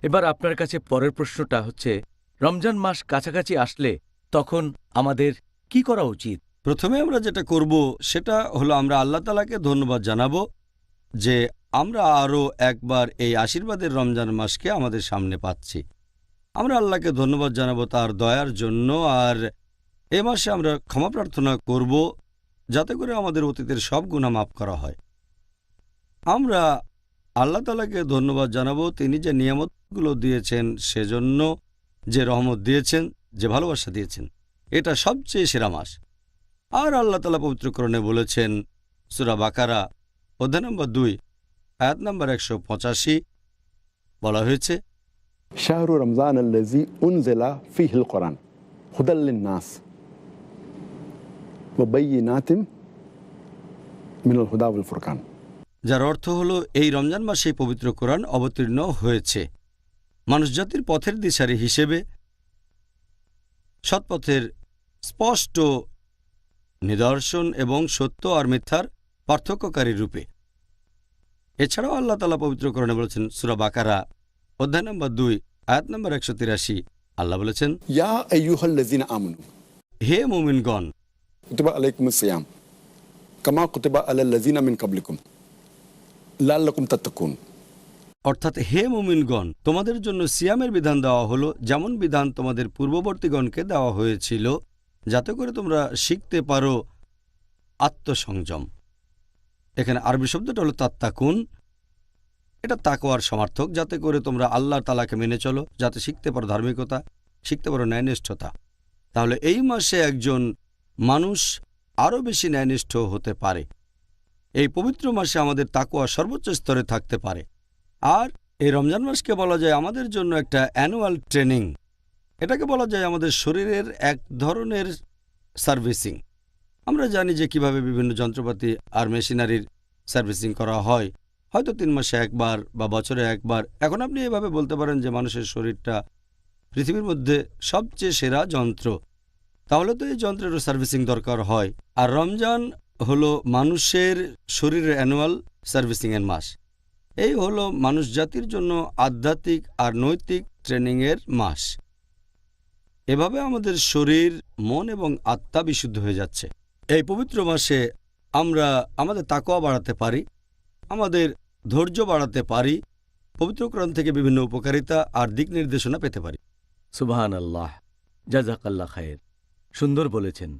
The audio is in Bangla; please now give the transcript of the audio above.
এবার আপনার কাছে পরের প্রশ্নটা হচ্ছে, রমজান মাস কাছাকাছি আসলে তখন আমাদের কি করা উচিত? প্রথমে আমরা যেটা করব সেটা হলো আমরা আল্লাহ তাআলাকে ধন্যবাদ জানাবো যে আমরা আরও একবার এই আশীর্বাদের রমজান মাসকে আমাদের সামনে পাচ্ছি। আমরা আল্লাহকে ধন্যবাদ জানাবো তার দয়ার জন্য, আর এ মাসে আমরা ক্ষমা প্রার্থনা করব যাতে করে আমাদের অতীতের সব গুনাহ মাফ করা হয়। আমরা আল্লাহ তাআলাকে ধন্যবাদ জানাবো তিনি যে নিয়ামতগুলো দিয়েছেন সেজন্য, যে রহমত দিয়েছেন, যে ভালোবাসা দিয়েছেন। এটা সবচেয়ে সেরা মাস। আর আল্লাহ তাআলা পবিত্র কোরআনে বলেছেন, সূরা বাকারা অধ্যায় নম্বর 2 আয়াত নম্বর 185 বলা হয়েছে, শাহরু রমজান আল্লাযী উনজিলা ফীহিল কুরআন হুদাল লিন-নাস ওয়া বায়্যিনাতিন মিনাল হুদা ওয়াল ফুরকান। যার অর্থ হলো এই রমজান মাসেই পবিত্র কোরআন অবতীর্ণ হয়েছে মানুষজাতির পথের দিশারি হিসেবে, সৎপথের স্পষ্ট নিদর্শন এবং সত্য আর মিথ্যার পার্থক্যকারী রূপে। এছাড়াও আল্লাহ তাআলা পবিত্র কোরআনে বলেছেন, সূরা বাকারা অধ্যায় নম্বর 2 আয়াত নম্বর 183 আল্লাহ বলেছেন, ইয়া আইয়ুহাল্লাযীনা আমানু হে মুমিনগণ, কুতিবা আলাইকুমুস সিয়াম কামা কুতিবা আলাল্লাযীনা মিন ক্বাবলিকুম লাআল্লাকুম তাত্তাকুন। অর্থাৎ হে মুমিনগণ, তোমাদের জন্য সিয়ামের বিধান দেওয়া হলো যেমন বিধান তোমাদের পূর্ববর্তীগণকে দেওয়া হয়েছিল, যাতে করে তোমরা শিখতে পারো আত্মসংযম। এখানে আরবি শব্দটা হলো তাত্তাকুন। এটা তাকওয়ার সমার্থক, যাতে করে তোমরা আল্লাহ তাআলাকে মেনে চলো, যাতে শিখতে পারো ধার্মিকতা, শিখতে পারো ন্যায়নিষ্ঠতা। তাহলে এই মাসে একজন মানুষ আরও বেশি ন্যায়নিষ্ঠ হতে পারে। এই পবিত্র মাসে আমাদের তাকওয়া সর্বোচ্চ স্তরে থাকতে পারে। আর এই রমজান মাসকে বলা যায় আমাদের জন্য একটা অ্যানুয়াল ট্রেনিং। এটাকে বলা যায় আমাদের শরীরের এক ধরনের সার্ভিসিং। আমরা জানি যে কিভাবে বিভিন্ন যন্ত্রপাতি আর মেশিনারির সার্ভিসিং করা হয়, হয়তো 3 মাসে একবার বা বছরে একবার। এখন আপনি এভাবে বলতে পারেন যে মানুষের শরীরটা পৃথিবীর মধ্যে সবচেয়ে সেরা যন্ত্র। তাহলে তো এই যন্ত্রেরও সার্ভিসিং দরকার হয়। আর রমজান হলো মানুষের শরীরের অ্যানুয়াল সার্ভিসিংয়ের মাস। এই হলো মানুষ জাতির জন্য আধ্যাত্মিক আর নৈতিক ট্রেনিংয়ের মাস। এভাবে আমাদের শরীর, মন এবং আত্মা বিশুদ্ধ হয়ে যাচ্ছে। এই পবিত্র মাসে আমরা আমাদের তাকওয়া বাড়াতে পারি, আমাদের ধৈর্য বাড়াতে পারি, পবিত্র কোরআন থেকে বিভিন্ন উপকারিতা আর দিক নির্দেশনা পেতে পারি। সুবহানাল্লাহ, জাযাকাল্লাহ খায়ের। সুন্দর বলেছেন।